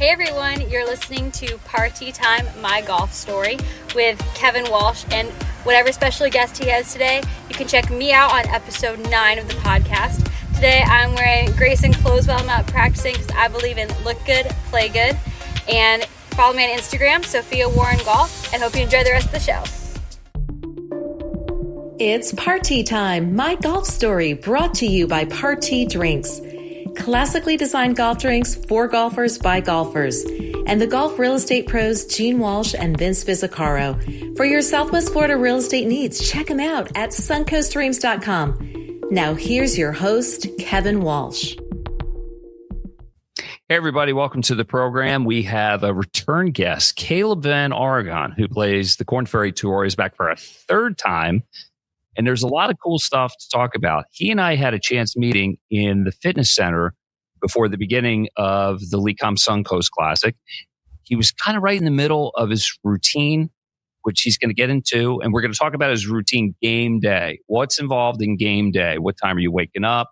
Hey everyone, you're listening to Party Time, My Golf Story with Kevin Walsh and whatever special guest he has today. You can check me out on episode 9 of the podcast. Today I'm wearing Grayson clothes while I'm out practicing because I believe in look good, play good. And follow me on Instagram, Sophia Warren Golf, and hope you enjoy the rest of the show. It's Party Time, My Golf Story, brought to you by Party Drinks. Classically designed golf drinks for golfers by golfers. And the golf real estate pros Gene Walsh and Vince Visicaro. For your Southwest Florida real estate needs, check them out at suncoastdreams.com. Now here's your host, Kevin Walsh. Hey everybody, welcome to the program. We have a return guest, Caleb VanArragon, who plays the Korn Ferry Tour. He's back for a third time. And there's a lot of cool stuff to talk about. He and I had a chance meeting in the fitness center before the beginning of the Lecom Suncoast Classic. He was kind of right in the middle of his routine, which he's going to get into. And we're going to talk about his routine game day. What's involved in game day? What time are you waking up?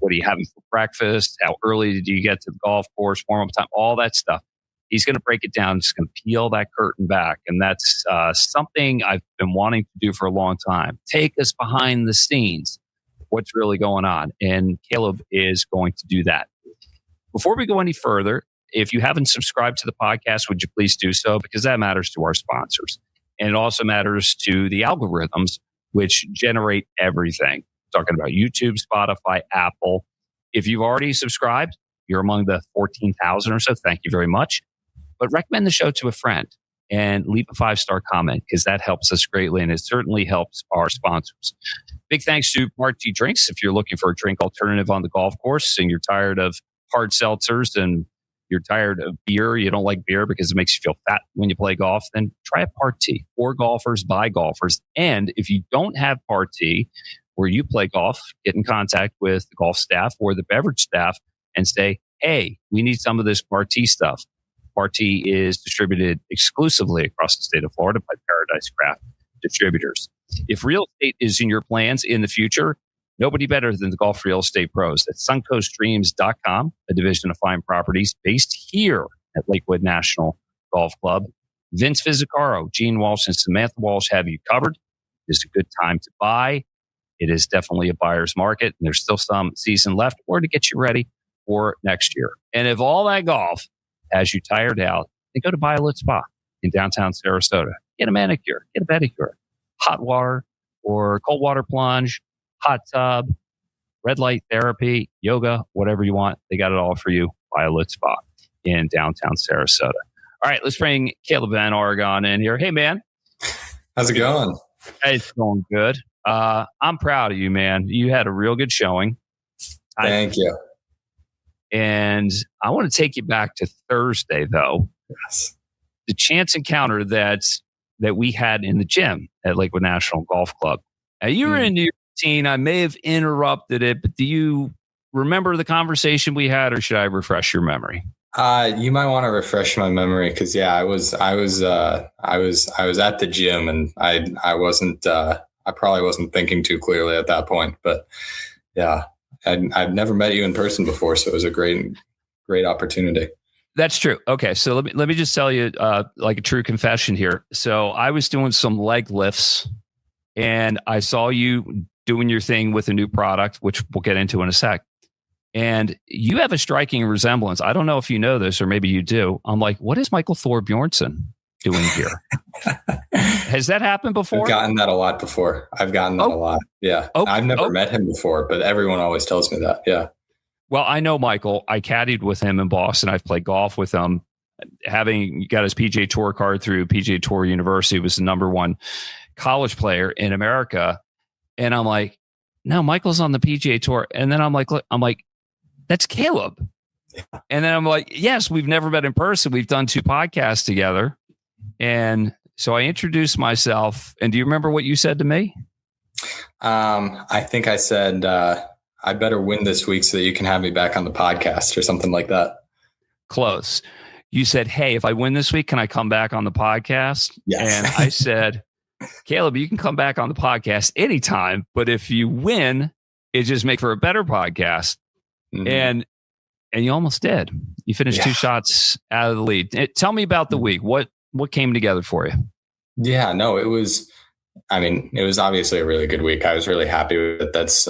What are you having for breakfast? How early did you get to the golf course? Warm-up time? All that stuff. He's going to break it down. He's going to peel that curtain back. And that's something I've been wanting to do for a long time. Take us behind the scenes. What's really going on? And Caleb is going to do that. Before we go any further, if you haven't subscribed to the podcast, would you please do so? Because that matters to our sponsors. And it also matters to the algorithms, which generate everything. Talking about YouTube, Spotify, Apple. If you've already subscribed, you're among the 14,000 or so. Thank you very much. But recommend the show to a friend and leave a 5-star comment because that helps us greatly and it certainly helps our sponsors. Big thanks to Party Drinks. If you're looking for a drink alternative on the golf course and you're tired of hard seltzers and you're tired of beer, you don't like beer because it makes you feel fat when you play golf, then try a Party. For golfers, by golfers. And if you don't have Party where you play golf, get in contact with the golf staff or the beverage staff and say, hey, we need some of this Party stuff. Party is distributed exclusively across the state of Florida by Paradise Craft Distributors. If real estate is in your plans in the future, nobody better than the golf real estate pros at suncoastdreams.com, a division of Fine Properties based here at Lakewood National Golf Club. Vince Visicaro, Gene Walsh, and Samantha Walsh have you covered. It is a good time to buy. It is definitely a buyer's market, and there's still some season left or to get you ready for next year. And if all that golf has you tired out, then go to Violet Spa in downtown Sarasota. Get a manicure, get a pedicure, hot water or cold water plunge, hot tub, red light therapy, yoga, whatever you want. They got it all for you. Violet Spa in downtown Sarasota. All right, let's bring Caleb VanArragon in here. Hey, man. How's it going? Hey, it's going good. I'm proud of you, man. You had a real good showing. Thank you. And I want to take you back to Thursday, though. Yes. The chance encounter that we had in the gym at Lakewood National Golf Club. Now, you were in your routine. I may have interrupted it, but do you remember the conversation we had, or should I refresh your memory? You might want to refresh my memory because, yeah, I was at the gym and I probably wasn't thinking too clearly at that point, but yeah. I've never met you in person before, so it was a great opportunity. That's true. Okay, so let me just tell you like a true confession here. So I was doing some leg lifts, and I saw you doing your thing with a new product, which we'll get into in a sec. And you have a striking resemblance. I don't know if you know this, or maybe you do. I'm like, what is Michael Thor Bjornsson doing here? Has that happened before? I've gotten that a lot before. a lot. Yeah. I've never met him before, but everyone always tells me that. Yeah. Well, I know Michael. I caddied with him in Boston. I've played golf with him. Having got his PGA Tour card through PGA Tour University, was the #1 college player in America. And I'm like, no, Michael's on the PGA Tour. And then I'm like, that's Caleb. Yeah. And then I'm like, yes, we've never met in person. We've done 2 podcasts together. And so I introduced myself. And do you remember what you said to me? I think I said, I better win this week so that you can have me back on the podcast or something like that. Close. You said, hey, if I win this week, can I come back on the podcast? Yes. And I said, Caleb, you can come back on the podcast anytime. But if you win, it just make for a better podcast. Mm-hmm. and you almost did. You finished 2 shots out of the lead. Tell me about the week. What came together for you? Yeah, no, it was obviously a really good week. I was really happy with it. That's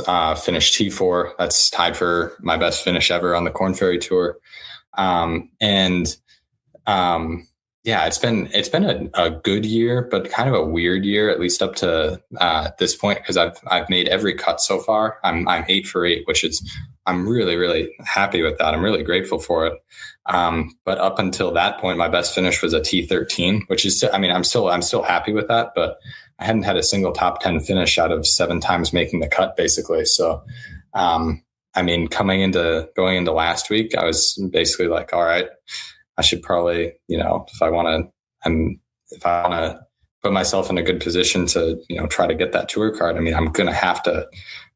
finished T4. That's tied for my best finish ever on the Korn Ferry Tour. It's been a good year, but kind of a weird year, at least up to this point, because I've made every cut so far. I'm 8 for 8, which is, I'm really, really happy with that. I'm really grateful for it. But up until that point, my best finish was a T13, which is, I'm still happy with that, but I hadn't had a single top 10 finish out of 7 times making the cut, basically. So, going into last week, I was basically like, all right, I should probably, if I want to put myself in a good position to, try to get that tour card. I'm going to have to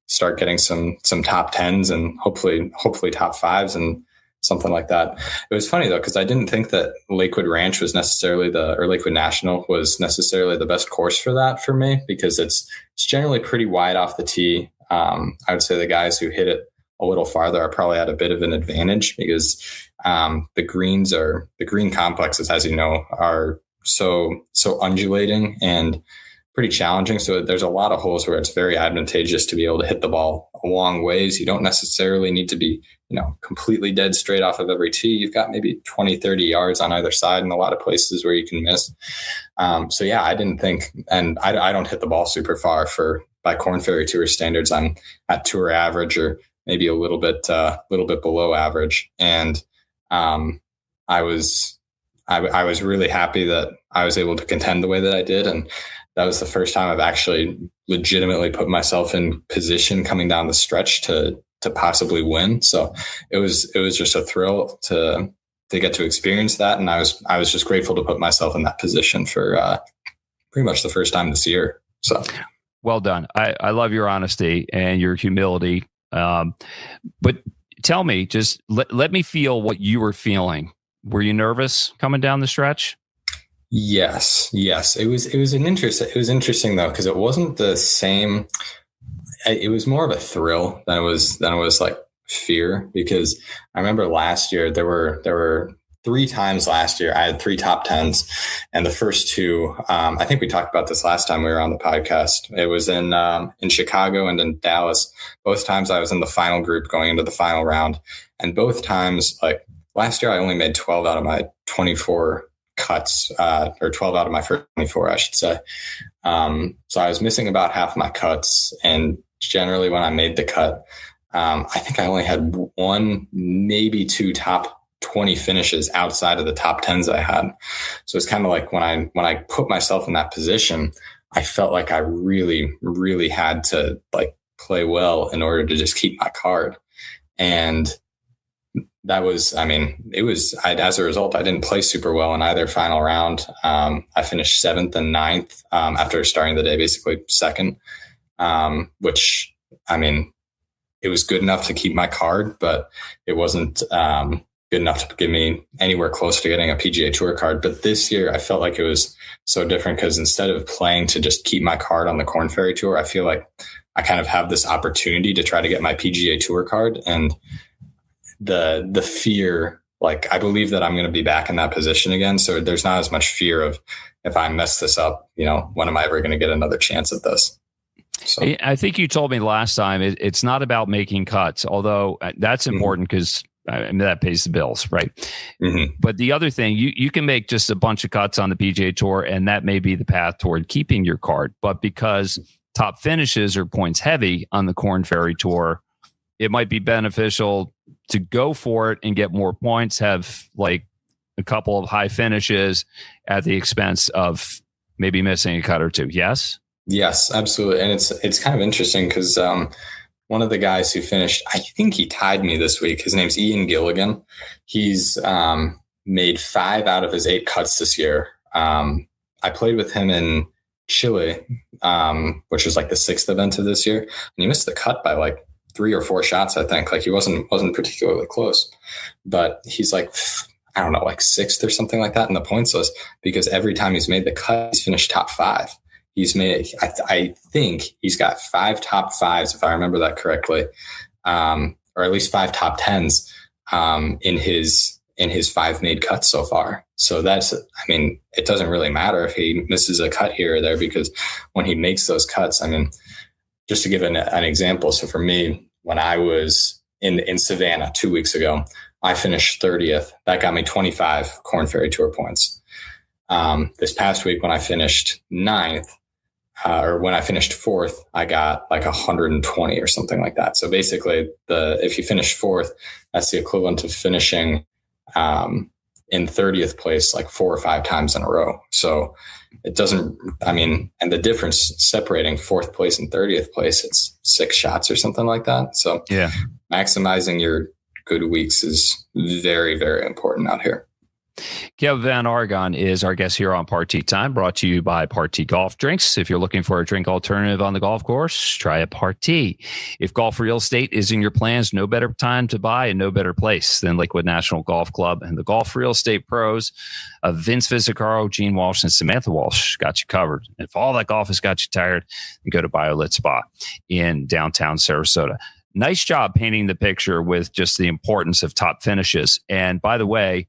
start getting some top 10s and hopefully top 5s and something like that. It was funny though, because I didn't think that Lakewood Ranch was necessarily Lakewood National was necessarily the best course for that for me, because it's generally pretty wide off the tee. I would say the guys who hit it a little farther are probably at a bit of an advantage, because the green complexes, as you know, are so undulating and pretty challenging. So there's a lot of holes where it's very advantageous to be able to hit the ball a long ways. You don't necessarily need to be, completely dead straight off of every tee. You've got maybe 20, 30 yards on either side in a lot of places where you can miss. I didn't think, and I don't hit the ball super far by Korn Ferry Tour standards. I'm at tour average or maybe a little bit below average. And I was really happy that I was able to contend the way that I did. And that was the first time I've actually legitimately put myself in position coming down the stretch to possibly win. So it was just a thrill to get to experience that. And I was just grateful to put myself in that position for pretty much the first time this year. So well done. I love your honesty and your humility. But tell me, just let me feel what you were feeling. Were you nervous coming down the stretch? Yes. It was interesting though, because it wasn't the same. It was more of a thrill than it was like fear, because I remember last year there were 3 times last year I had 3 top 10s, and the first 2, I think we talked about this last time we were on the podcast. It was in Chicago and in Dallas. Both times I was in the final group going into the final round, and both times, like last year, I only made 12 out of my 24 cuts, or 12 out of my first 24, I should say. So I was missing about half my cuts, and generally when I made the cut, I think I only had 1, maybe 2 top 20 finishes outside of the top 10s I had. So it's kind of like when I put myself in that position, I felt like I really, really had to like play well in order to just keep my card. And that was, as a result, I didn't play super well in either final round. I finished 7th and 9th after starting the day, basically 2nd, which, it was good enough to keep my card, but it wasn't good enough to get me anywhere close to getting a PGA Tour card. But this year, I felt like it was so different, because instead of playing to just keep my card on the Korn Ferry Tour, I feel like I kind of have this opportunity to try to get my PGA Tour card. And the fear, like, I believe that I'm going to be back in that position again. So there's not as much fear of, if I mess this up, when am I ever going to get another chance at this? So I think you told me last time it's not about making cuts, although that's important because that pays the bills, right? Mm-hmm. But the other thing, you can make just a bunch of cuts on the PGA Tour, and that may be the path toward keeping your card. But because top finishes are points heavy on the Korn Ferry Tour, it might be beneficial to go for it and get more points, have like a couple of high finishes at the expense of maybe missing a cut or 2. Yes, absolutely. And it's kind of interesting because one of the guys who finished, I think he tied me this week. His name's Ian Gilligan. He's made 5 out of his 8 cuts this year. I played with him in Chile, which was like the 6th event of this year, and he missed the cut by like 3 or 4 shots, I think. Like, he wasn't particularly close, but he's like, I don't know, like 6th or something like that in the points list, because every time he's made the cut, he's finished top 5. He's made, I think he's got 5 top 5s, if I remember that correctly, or at least 5 top 10s in his 5 made cuts so far. So it doesn't really matter if he misses a cut here or there, because when he makes those cuts, just to give an example. So for me, when I was in Savannah 2 weeks ago, I finished 30th. That got me 25 Korn Ferry Tour points. This past week, when I finished 9th, or when I finished 4th, I got like 120 or something like that. So basically, if you finish 4th, that's the equivalent of finishing in 30th place like 4 or 5 times in a row. So it doesn't, and the difference separating 4th place and 30th place, it's 6 shots or something like that. So yeah, maximizing your good weeks is very, very important out here. Kevin VanArragon is our guest here on Party Time, brought to you by Party Golf Drinks. If you're looking for a drink alternative on the golf course, try a Party. If golf real estate is in your plans, no better time to buy and no better place than Lakewood National Golf Club and the golf real estate pros of Vince Visicaro, Gene Walsh, and Samantha Walsh got you covered. If all that golf has got you tired, then go to BioLit Spa in downtown Sarasota. Nice job painting the picture with just the importance of top finishes. And by the way,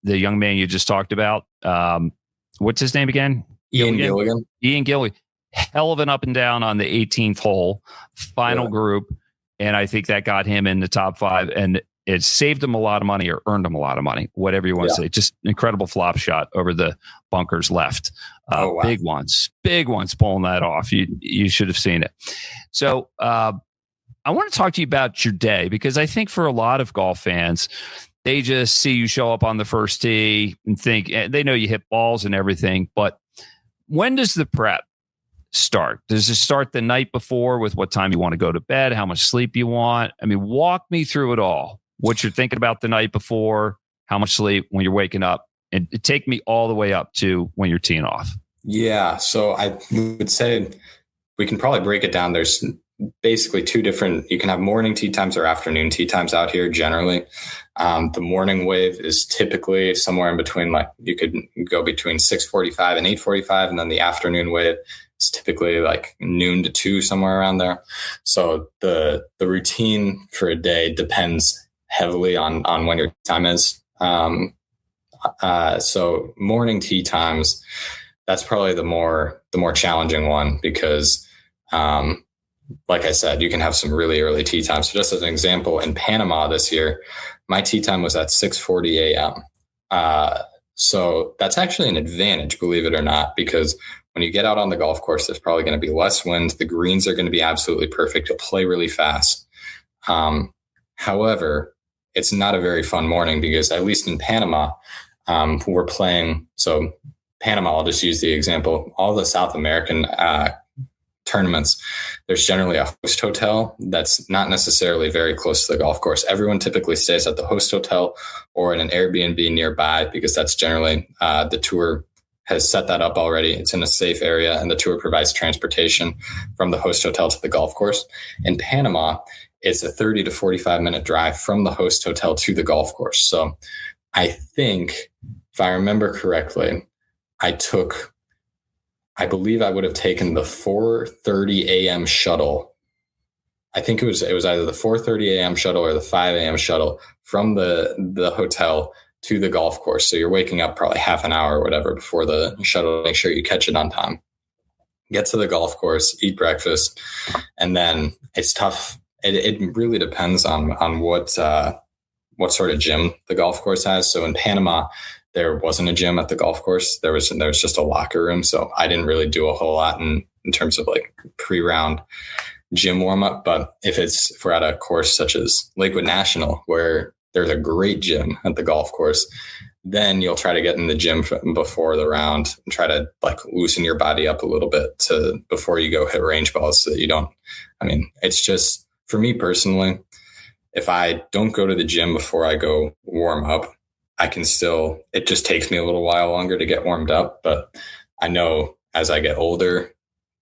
the young man you just talked about, what's his name again? Ian Gilligan. Ian Gilligan. Hell of an up and down on the 18th hole, final group. And I think that got him in the top 5, and it saved him a lot of money or earned him a lot of money, whatever you want to say. Just incredible flop shot over the bunkers left. Wow. Big ones pulling that off. You should have seen it. So I want to talk to you about your day, because I think for a lot of golf fans, they just see you show up on the first tee and think they know you hit balls and everything. But when does the prep start? Does it start the night before with what time you want to go to bed, how much sleep you want? Walk me through it all. What you're thinking about the night before, how much sleep when you're waking up, and take me all the way up to when you're teeing off. Yeah. So I would say we can probably break it down. There's basically 2 different, you can have morning tee times or afternoon tee times out here generally. The morning wave is typically somewhere in between, like you could go between 6:45 and 8:45. And then the afternoon wave is typically like noon to 2, somewhere around there. So the routine for a day depends heavily on when your time is. So morning tee times, that's probably the more challenging one, because, like I said, you can have some really early tee times. So just as an example, in Panama this year, my tee time was at 6:40 a.m. So that's actually an advantage, believe it or not, because when you get out on the golf course, there's probably going to be less wind. The greens are going to be absolutely perfect. You'll play really fast. However, it's not a very fun morning, because at least in Panama, we're playing. So Panama, I'll just use the example, all the South American tournaments, there's generally a host hotel that's not necessarily very close to the golf course. Everyone typically stays at the host hotel or in an Airbnb nearby, because that's generally the tour has set that up already. It's in a safe area, and the tour provides transportation from the host hotel to the golf course. In Panama, it's a 30 to 45 minute drive from the host hotel to the golf course. So I think, if I remember correctly, I believe I would have taken the 4:30 a.m. shuttle. I think it was either the 4:30 a.m. shuttle or the 5 a.m. shuttle from the hotel to the golf course. So you're waking up probably half an hour or whatever before the shuttle, make sure you catch it on time. Get to the golf course, eat breakfast, and then it's tough. It really depends on what sort of gym the golf course has. So in Panama, there wasn't a gym at the golf course. There was just a locker room. So I didn't really do a whole lot in terms of like pre-round gym warm up. But if we're at a course such as Lakewood National, where there's a great gym at the golf course, then you'll try to get in the gym before the round and try to like loosen your body up a little bit before you go hit range balls, so that you don't, it's just, for me personally, if I don't go to the gym before I go warm up, it just takes me a little while longer to get warmed up. But I know as I get older,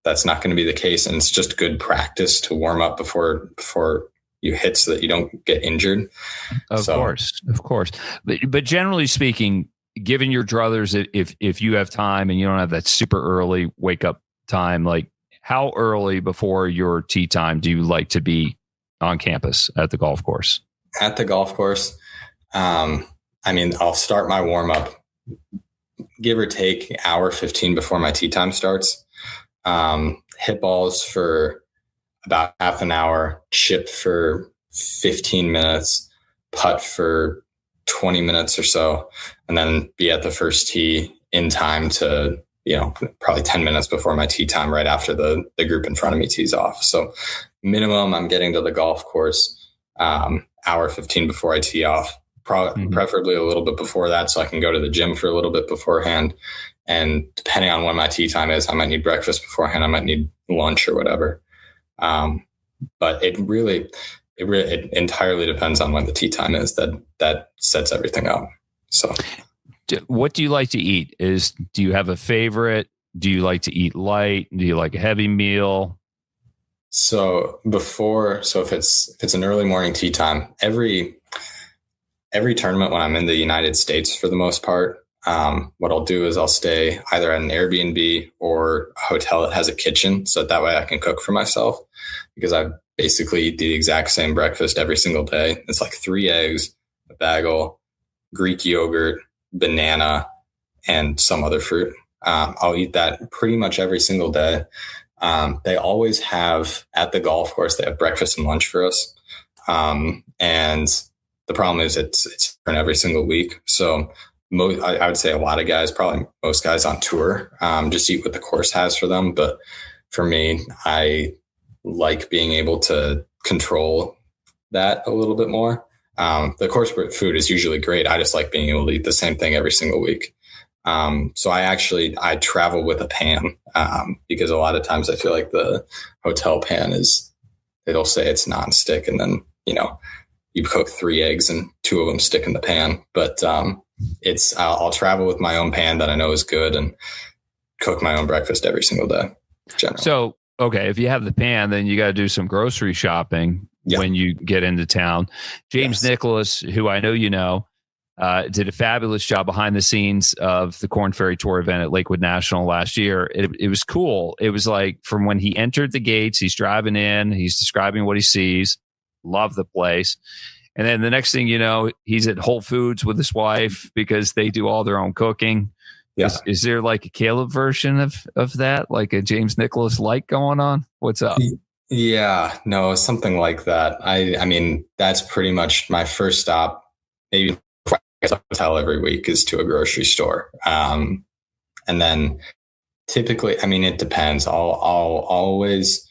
that's not going to be the case. And it's just good practice to warm up before you hit, so that you don't get injured. Of course. But generally speaking, given your druthers, if you have time and you don't have that super early wake up time, like how early before your tee time do you like to be on campus at the golf course? At the golf course, I'll start my warm up, give or take hour 15 before my tee time starts. Hit balls for about half an hour, chip for 15 minutes, putt for 20 minutes or so, and then be at the first tee in time to, probably 10 minutes before my tee time, right after the group in front of me tees off. So minimum, I'm getting to the golf course hour 15 before I tee off, preferably a little bit before that, so I can go to the gym for a little bit beforehand. And depending on when my tee time is, I might need breakfast beforehand. I might need lunch or whatever. But it entirely depends on when the tee time is. That sets everything up. So, what do you like to eat? Do you have a favorite? Do you like to eat light? Do you like a heavy meal? So if it's an early morning tee time, every tournament when I'm in the United States, for the most part, what I'll do is I'll stay either at an Airbnb or a hotel that has a kitchen, so that way I can cook for myself, because I basically eat the exact same breakfast every single day. It's like 3 eggs, a bagel, Greek yogurt, banana, and some other fruit. I'll eat that pretty much every single day. They always have, at the golf course, they have breakfast and lunch for us. And the problem is it's different every single week. So I would say a lot of guys, probably most guys on tour, just eat what the course has for them. But for me, I like being able to control that a little bit more. The course food is usually great. I just like being able to eat the same thing every single week. So I travel with a pan, because a lot of times I feel like the hotel pan it'll say it's nonstick, and then, you cook 3 eggs and 2 of them stick in the pan. But, I'll travel with my own pan that I know is good and cook my own breakfast every single day. Generally. So, okay, if you have the pan, then you got to do some grocery shopping when you get into town. James Nicholas, who I know did a fabulous job behind the scenes of the Korn Ferry Tour event at Lakewood National last year. It was cool. It was like from when he entered the gates, he's driving in, he's describing what he sees, love the place. And then the next thing you know, he's at Whole Foods with his wife because they do all their own cooking. Yeah. Is there like a Caleb version of that, like a James Nicholas light going on? What's up? Yeah, no, something like that. I mean, that's pretty much my first stop. Maybe hotel every week is to a grocery store. And then typically, it depends. I'll always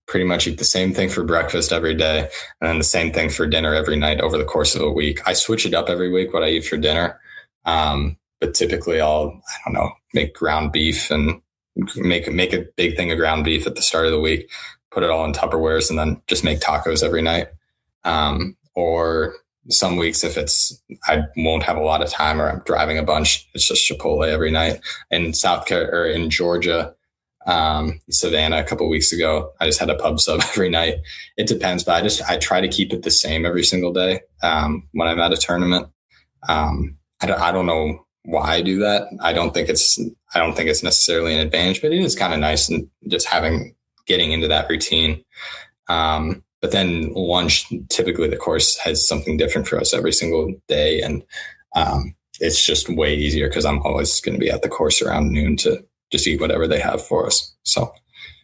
pretty much eat the same thing for breakfast every day, and then the same thing for dinner every night over the course of a week. I switch it up every week, what I eat for dinner. But typically I'll make ground beef and make a big thing of ground beef at the start of the week, put it all in Tupperwares, and then just make tacos every night. Or some weeks, if I won't have a lot of time or I'm driving a bunch, it's just Chipotle every night. In in Georgia, Savannah, a couple of weeks ago, I just had a pub sub every night. It depends, but I try to keep it the same every single day. When I'm at a tournament, I don't know why I do that. I don't think it's necessarily an advantage, but it is kind of nice and just getting into that routine. But then lunch, typically the course has something different for us every single day. And it's just way easier because I'm always going to be at the course around noon to just eat whatever they have for us. So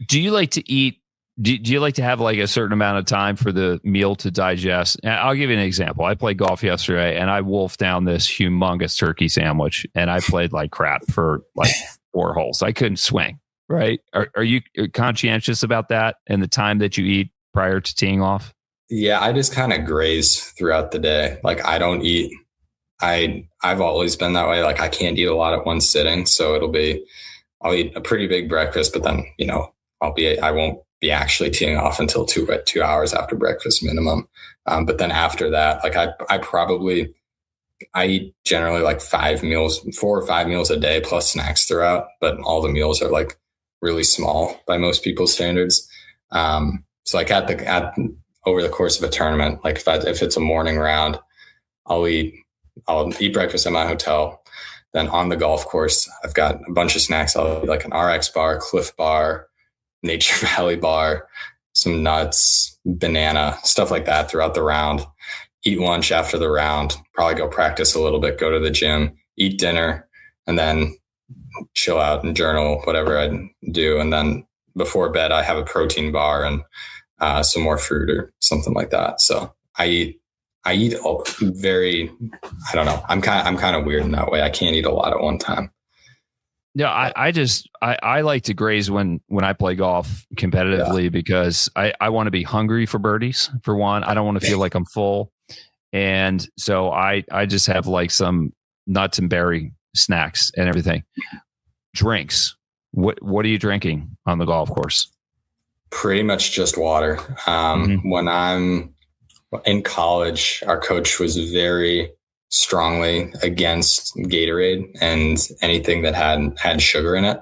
do you like to eat? Do you like to have like a certain amount of time for the meal to digest? I'll give you an example. I played golf yesterday and I wolfed down this humongous turkey sandwich and I played like crap for like 4 holes. I couldn't swing. Right. Are you conscientious about that and the time that you eat prior to teeing off? Yeah, I just kind of graze throughout the day. Like I don't eat. I've always been that way. Like I can't eat a lot at one sitting. So I'll eat a pretty big breakfast, but then, I won't be actually teeing off until 2 hours after breakfast minimum. But then after that, like I eat generally like 4 or 5 meals a day plus snacks throughout, but all the meals are like really small by most people's standards. So like over the course of a tournament, like if it's a morning round, I'll eat breakfast at my hotel. Then on the golf course, I've got a bunch of snacks. I'll eat like an RX bar, Cliff bar, Nature Valley bar, some nuts, banana, stuff like that throughout the round. eat lunch after the round, probably go practice a little bit, go to the gym, eat dinner, and then chill out and journal, whatever I do. And then before bed, I have a protein bar and some more fruit or something like that. So I eat very, I don't know. I'm kind of weird in that way. I can't eat a lot at one time. Yeah, I like to graze when I play golf competitively because I want to be hungry for birdies, for one. I don't want to feel like I'm full. And so I just have like some nuts and berry snacks and everything. Drinks. What are you drinking on the golf course? Pretty much just water. When I'm in college, our coach was very strongly against Gatorade and anything that had sugar in it.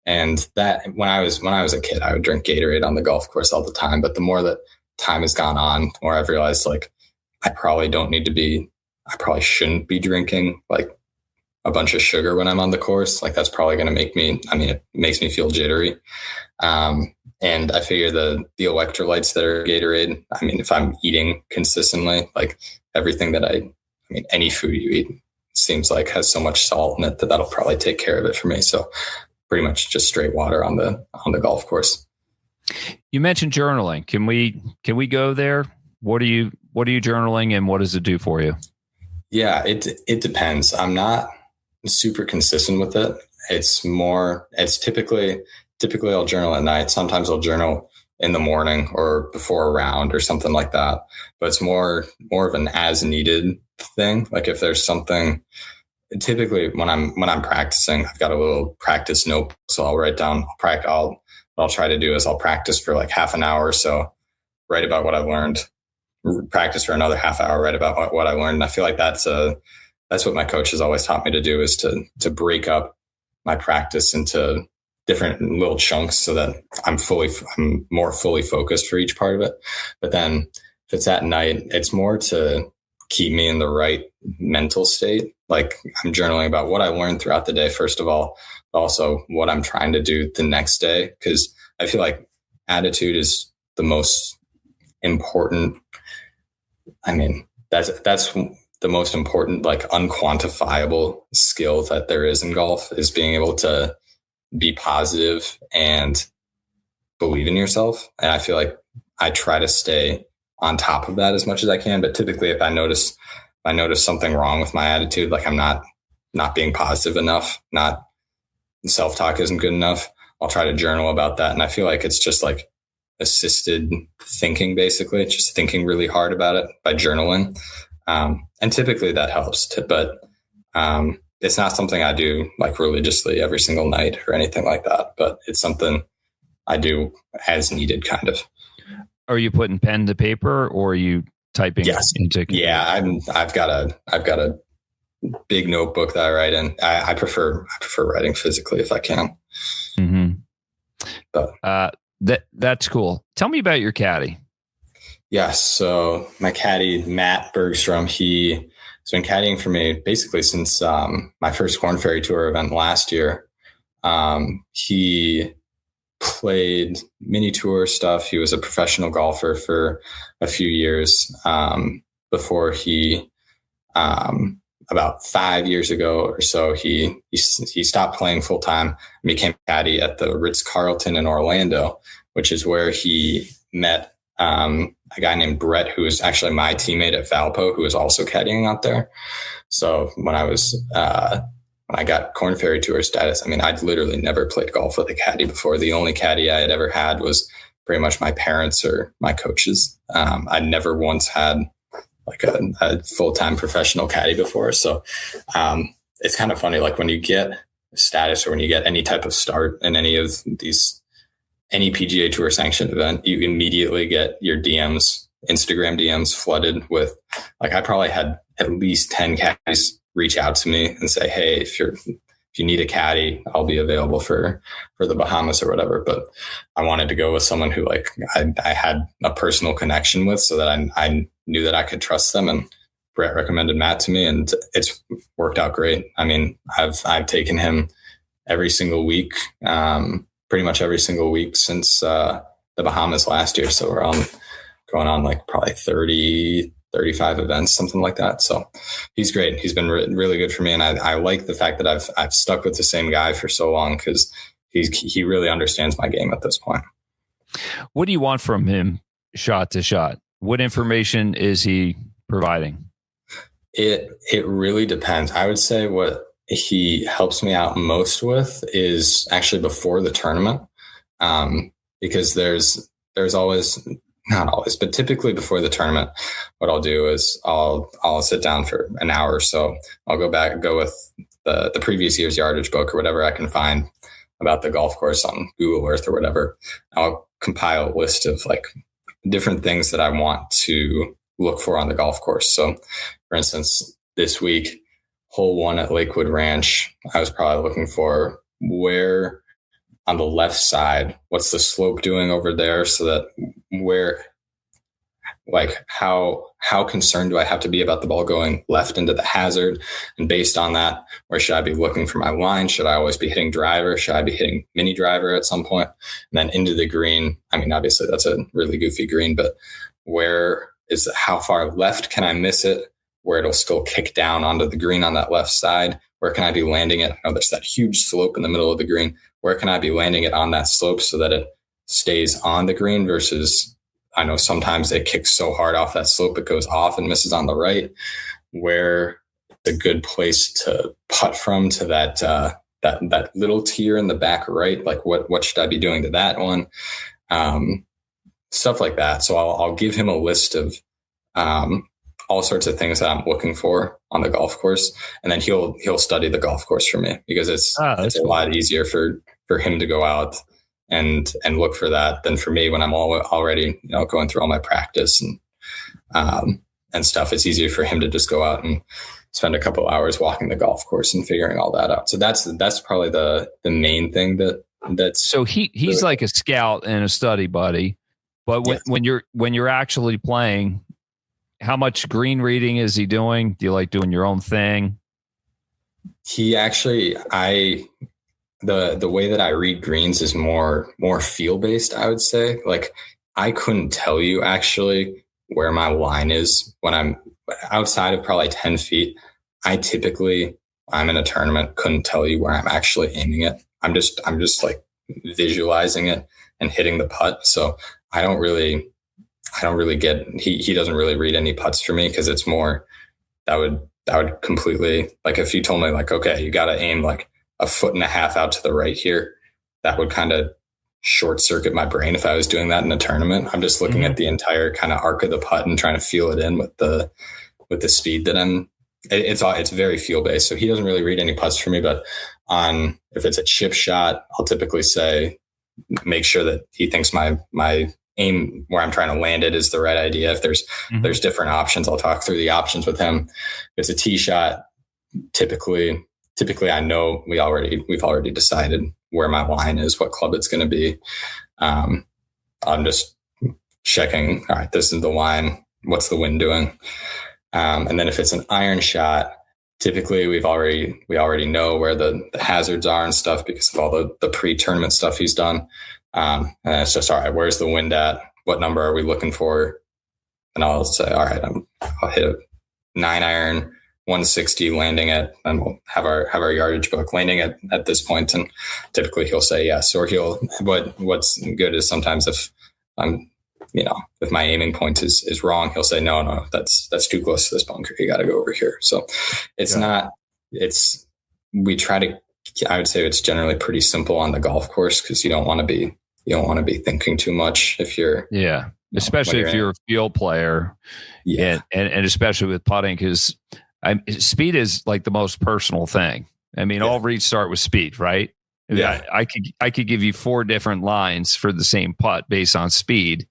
And that when I was a kid, I would drink Gatorade on the golf course all the time. But the more that time has gone on, the more I've realized like I probably shouldn't be drinking like a bunch of sugar when I'm on the course. Like that's probably going to make me, it makes me feel jittery. And I figure the electrolytes that are Gatorade, if I'm eating consistently, like everything that any food you eat seems like has so much salt in it that'll probably take care of it for me. So pretty much just straight water on the golf course. You mentioned journaling. Can we go there? What are you journaling and what does it do for you? Yeah, it depends. I'm not super consistent with it. It's typically I'll journal at night. Sometimes I'll journal in the morning or before a round or something like that. But it's more of an as needed thing. Like if there's something, typically when I'm practicing, I've got a little practice notebook. So I'll write down, what I'll try to do is I'll practice for like half an hour or so, write about what I learned, practice for another half hour, write about what I learned. And I feel like that's what my coach has always taught me to do, is to break up my practice into different little chunks so that I'm more fully focused for each part of it. But then if it's at night, it's more to keep me in the right mental state. Like I'm journaling about what I learned throughout the day, first of all, but also what I'm trying to do the next day. Cause I feel like attitude is the most important. That's the most important, like unquantifiable skill that there is in golf, is being able to be positive and believe in yourself. And I feel like I try to stay on top of that as much as I can. But typically if I notice something wrong with my attitude, like I'm not being positive enough, not self-talk isn't good enough, I'll try to journal about that. And I feel like it's just like assisted thinking, basically. It's just thinking really hard about it by journaling. And typically that helps but it's not something I do like religiously every single night or anything like that, but it's something I do as needed, kind of. Are you putting pen to paper or are you typing? Yes. Yeah. I've got a big notebook that I write in. I prefer writing physically if I can. Mm-hmm. But that's cool. Tell me about your caddy. Yes. So my caddy, Matt Bergstrom, he's been caddying for me basically since my first Korn Ferry Tour event last year. He played mini tour stuff. He was a professional golfer for a few years before he, about 5 years ago or so, he stopped playing full time and became caddy at the Ritz-Carlton in Orlando, which is where he met a guy named Brett, who was actually my teammate at Valpo, who was also caddying out there. So when I got Korn Ferry Tour status, I'd literally never played golf with a caddy before. The only caddy I had ever had was pretty much my parents or my coaches. I'd never once had like a full-time professional caddy before. So it's kind of funny, like when you get status or when you get any type of start in any PGA Tour sanctioned event, you immediately get your DMs, Instagram DMs flooded with, like, I probably had at least 10 caddies reach out to me and say, hey, if you need a caddy, I'll be available for the Bahamas or whatever. But I wanted to go with someone who like I had a personal connection with, so that I knew that I could trust them. And Brett recommended Matt to me, and it's worked out great. I've taken him every single week, pretty much every single week since the Bahamas last year. So we're going on like probably 35 events, something like that. So he's great. He's been really good for me. And I like the fact that I've stuck with the same guy for so long, because he really understands my game at this point. What do you want from him shot to shot? What information is he providing? It really depends. I would say what he helps me out most with is actually before the tournament, because there's always, not always, but typically before the tournament, what I'll do is I'll sit down for an hour or so. I'll go with the previous year's yardage book or whatever I can find about the golf course on Google Earth or whatever. I'll compile a list of like different things that I want to look for on the golf course. So for instance, this week, hole 1 at Lakewood Ranch, I was probably looking for where on the left side, what's the slope doing over there, so that where, like how concerned do I have to be about the ball going left into the hazard? And based on that, where should I be looking for my line? Should I always be hitting driver? Should I be hitting mini driver at some point? And then into the green. I mean, obviously that's a really goofy green, but how far left can I miss it, where it'll still kick down onto the green on that left side? Where can I be landing it? I know there's that huge slope in the middle of the green. Where can I be landing it on that slope so that it stays on the green, versus I know sometimes it kicks so hard off that slope it goes off and misses on the right. Where a good place to putt from to that little tier in the back right, like what should I be doing to that one? Stuff like that. So I'll give him a list of all sorts of things that I'm looking for on the golf course, and then he'll study the golf course for me, because it's a lot easier for him to go out and look for that than for me when I'm already going through all my practice and stuff. It's easier for him to just go out and spend a couple hours walking the golf course and figuring all that out. So that's probably the main thing that's. So he's really like a scout and a study buddy, but when you're actually playing, how much green reading is he doing? Do you like doing your own thing? He actually, the way that I read greens is more feel based, I would say. Like, I couldn't tell you actually where my line is when I'm outside of probably 10 feet. I'm in a tournament, couldn't tell you where I'm actually aiming it. I'm just like visualizing it and hitting the putt. So I don't really get, he doesn't really read any putts for me, because it's more, that would completely, like if you told me like, okay, you got to aim like a 1.5 feet out to the right here, that would kind of short circuit my brain if I was doing that in a tournament. I'm just looking at the entire kind of arc of the putt and trying to feel it in with the speed that it's very feel based. So he doesn't really read any putts for me, but if it's a chip shot, I'll typically say, make sure that he thinks my aim where I'm trying to land it is the right idea. If there's different options, I'll talk through the options with him. If it's a tee shot, typically I know we've already decided where my line is, what club it's going to be. I'm just checking, all right, this is the line. What's the wind doing? And then if it's an iron shot, typically we already know where the hazards are and stuff, because of all the pre-tournament stuff he's done. And it's just, all right, where's the wind at? What number are we looking for? And I'll say, all right, I'll hit a 9-iron, 160 landing it, and we'll have our yardage book landing at this point. And typically he'll say yes, or what's good is sometimes if if my aiming point is wrong, he'll say, no, that's too close to this bunker. You got to go over here. So I would say it's generally pretty simple on the golf course, because you don't want to be thinking too much if you're, especially if you're a field player, and especially with putting, because speed is like the most personal thing. I mean, all reads start with speed, right? Yeah. I could give you 4 different lines for the same putt based on speed,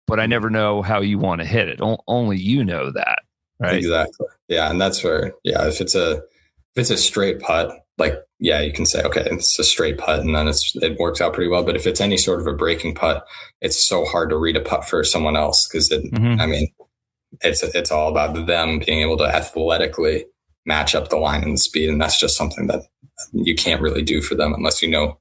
but I never know how you want to hit it. Only you know that, right? Exactly. Yeah, and that's where if it's a straight putt, like you can say, okay, it's a straight putt, and then it works out pretty well. But if it's any sort of a breaking putt, it's so hard to read a putt for someone else, because I mean, it's all about them being able to athletically match up the line and the speed, and that's just something that you can't really do for them unless you know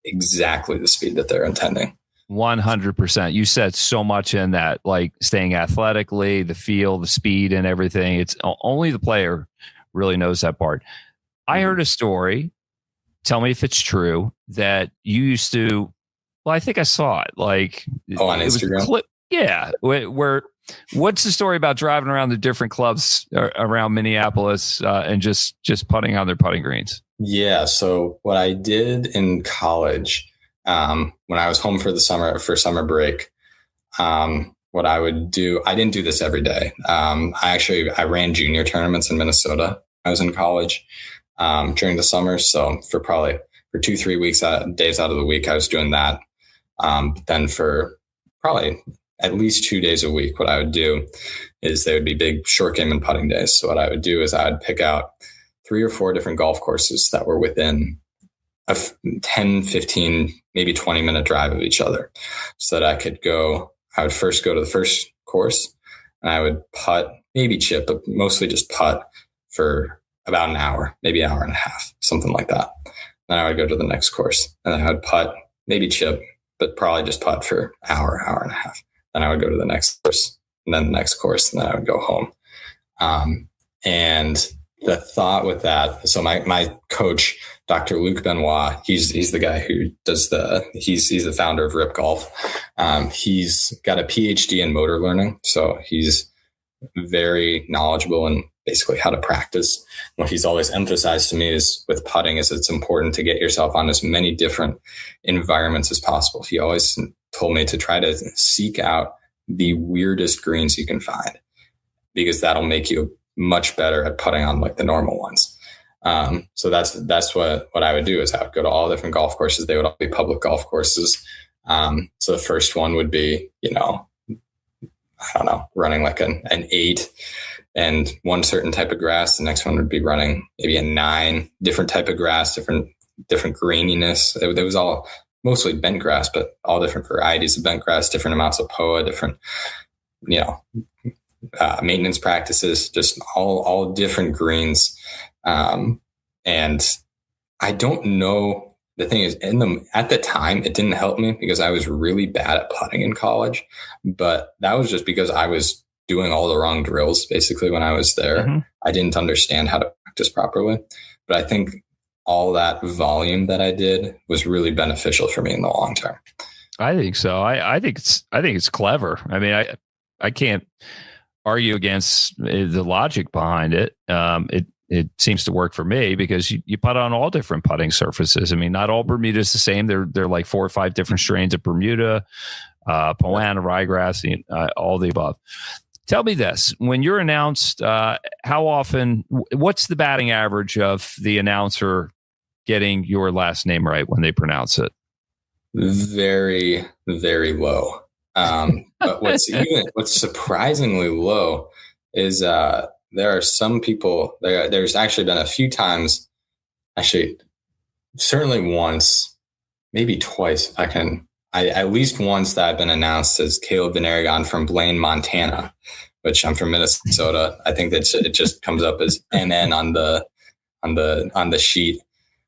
exactly the speed that they're intending. 100%. You said so much in that, like staying athletically, the feel, the speed, and everything. It's only the player really knows that part. I heard a story. Tell me if it's true that you used to. Well, I think I saw it. Like, on it was a Instagram. clip. Yeah. Where what's the story about driving around the different clubs around Minneapolis and just putting on their putting greens? Yeah. So what I did in college, when I was home for summer break, what I would do, I didn't do this every day. I ran junior tournaments in Minnesota. I was in college during the summer. So for 2-3 weeks, days out of the week, I was doing that. Then for probably at least 2 days a week, what I would do is they would be big short game and putting days. So what I would do is I would pick out 3 or 4 different golf courses that were within a 10, 15, maybe 20-minute drive of each other, so that I would first go to the first course and I would putt, maybe chip, but mostly just putt for about an hour, maybe an hour and a half, something like that. Then I would go to the next course and I would putt, maybe chip, but probably just putt for an hour and a half. Then I would go to the next course and then the next course, and then I would go home. And the thought with that, so my coach, Dr. Luc Benoit, he's the guy who does he's the founder of Rip Golf. He's got a PhD in motor learning. So he's very knowledgeable in basically how to practice. What he's always emphasized to me is with putting is it's important to get yourself on as many different environments as possible. He always told me to try to seek out the weirdest greens you can find, because that'll make you much better at putting on like the normal ones. So that's what I would do is I would go to all different golf courses. They would all be public golf courses. So the first one would be, running like an 8 and one certain type of grass. The next one would be running maybe a 9, different type of grass, different graininess. It was all mostly bent grass, but all different varieties of bent grass, different amounts of POA, different, maintenance practices, just all different greens. And I don't know. The thing is, at the time, it didn't help me because I was really bad at putting in college, but that was just because I was doing all the wrong drills. Basically, when I was there, mm-hmm. I didn't understand how to practice properly. But I think all that volume that I did was really beneficial for me in the long term. I think so. I think it's clever. I mean, I can't argue against the logic behind it. It seems to work for me because you putt on all different putting surfaces. I mean, not all Bermuda is the same. They're like 4 or 5 different strains of Bermuda, Poana, ryegrass, all the above. Tell me this: when you're announced, how often? What's the batting average of the announcer getting your last name right when they pronounce it? Very, very low. But what's surprisingly low is there are some people. There's actually been a few times, certainly once, maybe twice. At least once that I've been announced as Caleb VanArragon from Blaine, Montana, which I'm from Minnesota. I think that it just comes up as MN on the sheet.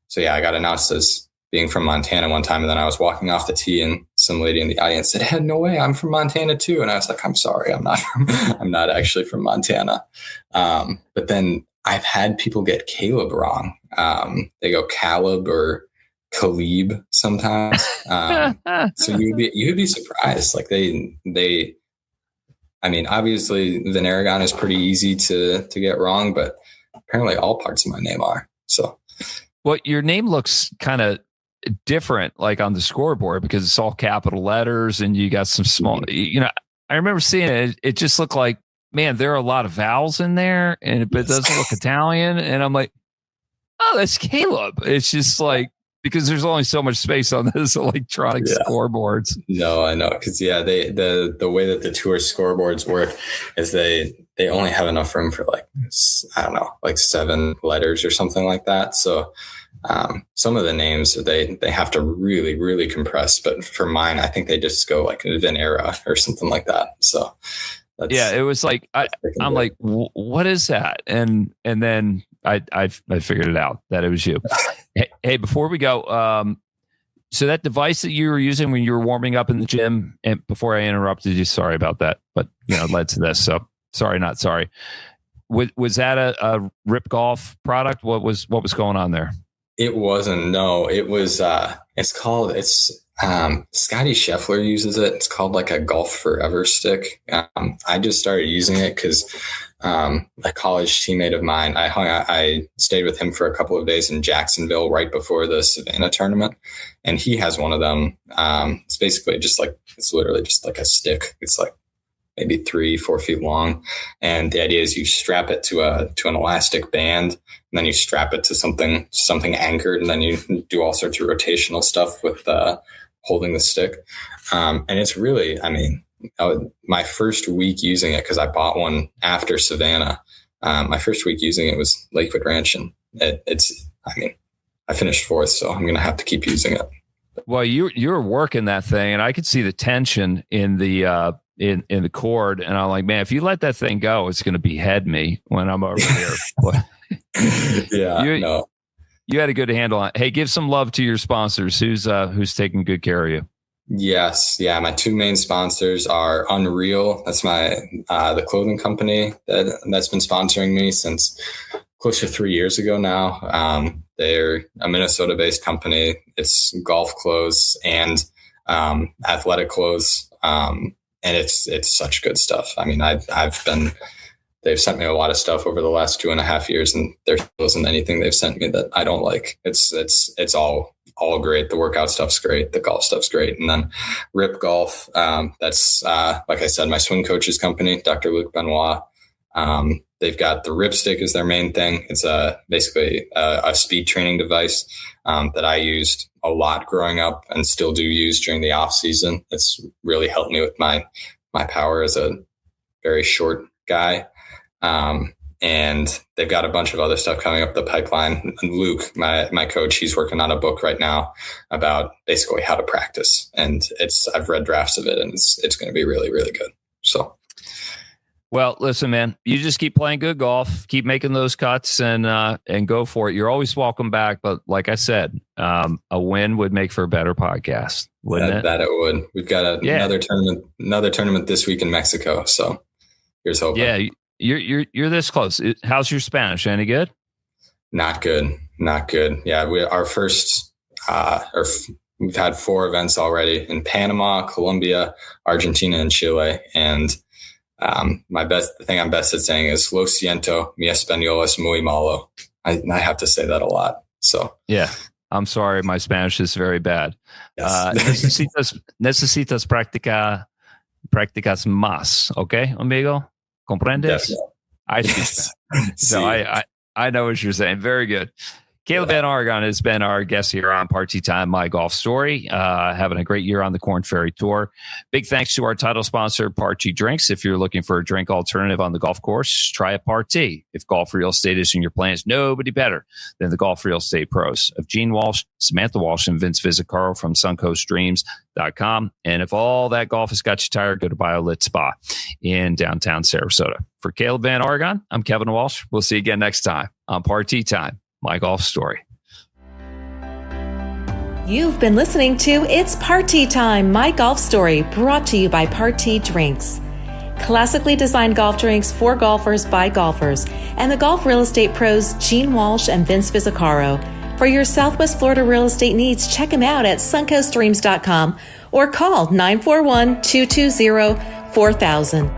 So yeah, I got announced as being from Montana one time, and then I was walking off the tee, and some lady in the audience said, "Hey, no way, I'm from Montana too." And I was like, "I'm sorry, I'm not actually from Montana." But then I've had people get Caleb wrong. They go Caleb or Caleb sometimes. So you'd be surprised. Like I mean, obviously VanArragon is pretty easy to get wrong, but apparently all parts of my name are. So, well, your name looks kind of different, like on the scoreboard, because it's all capital letters and you got some small, I remember seeing it. It just looked like, man, there are a lot of vowels in there, but it doesn't look Italian. And I'm like, oh, that's Caleb. It's just like, because there's only so much space on those electronic scoreboards. No, I know. Cause the way that the tour scoreboards work is they only have enough room for like 7 letters or something like that. So, some of the names they have to really, really compress, but for mine, I think they just go like Vanera or something like that. So it was like, I'm like, what is that? And then I figured it out that it was you. Hey, before we go, So that device that you were using when you were warming up in the gym, and before I interrupted you, sorry about that, but led to this. So sorry, not sorry. Was that a Rip Golf product? What was going on there? It wasn't. No, it was. Scotty Scheffler uses it. It's called like a Golf Forever stick. I just started using it because a college teammate of mine, I stayed with him for a couple of days in Jacksonville right before the Savannah tournament, and he has one of them. It's basically it's literally just like a stick. It's like maybe 3-4 feet long, and the idea is you strap it to an elastic band, and then you strap it to something anchored, and then you do all sorts of rotational stuff with holding the stick. And it's really, my first week using it, because I bought one after Savannah, my first week using it was Lakewood Ranch, and I finished fourth, so I'm going to have to keep using it. Well, you're working that thing, and I could see the tension in the in the cord, and I'm like, man, if you let that thing go, it's going to behead me when I'm over here. Yeah, you had a good handle on it. Hey, give some love to your sponsors. Who's taking good care of you? Yes. Yeah. My two main sponsors are Unreal. That's the clothing company that's been sponsoring me since close to 3 years ago now. They're a Minnesota-based company. It's golf clothes and athletic clothes. And it's such good stuff. They've sent me a lot of stuff over the last 2.5 years, and there wasn't anything they've sent me that I don't like. It's all great. The workout stuff's great. The golf stuff's great. And then Rip Golf, that's, like I said, my swing coach's company, Dr. Luc Benoit. They've got the Rip Stick is their main thing. It's basically a speed training device that I used a lot growing up and still do use during the off season. It's really helped me with my power as a very short guy. And they've got a bunch of other stuff coming up the pipeline. And Luke, my coach, he's working on a book right now about basically how to practice. And I've read drafts of it, and it's going to be really, really good. So. Well, listen, man, you just keep playing good golf, keep making those cuts, and go for it. You're always welcome back. But like I said, a win would make for a better podcast, wouldn't it? That it would. We've got another tournament this week in Mexico. So here's hoping. Yeah, you're this close. How's your Spanish? Any good? Not good. Yeah, we've had 4 events already in Panama, Colombia, Argentina, and Chile, and the thing I'm best at saying is "Lo siento, mi español es muy malo." I have to say that a lot. So yeah, I'm sorry, my Spanish is very bad. Yes. Necesitas practicas más, okay, amigo? Comprendes? I speak. So I know what you're saying. Very good. Caleb VanArragon has been our guest here on Party Time, My Golf Story. Having a great year on the Korn Ferry Tour. Big thanks to our title sponsor, Party Drinks. If you're looking for a drink alternative on the golf course, try a Party. If golf real estate is in your plans, nobody better than the golf real estate pros of Gene Walsh, Samantha Walsh, and Vince Visicaro from suncoastdreams.com. And if all that golf has got you tired, go to BioLit Spa in downtown Sarasota. For Caleb VanArragon, I'm Kevin Walsh. We'll see you again next time on Party Time, My Golf Story. You've been listening to It's Party Time, My Golf Story, brought to you by Party Drinks. Classically designed golf drinks for golfers by golfers, and the golf real estate pros Gene Walsh and Vince Visicaro. For your Southwest Florida real estate needs, check them out at suncoastdreams.com or call 941-220-4000.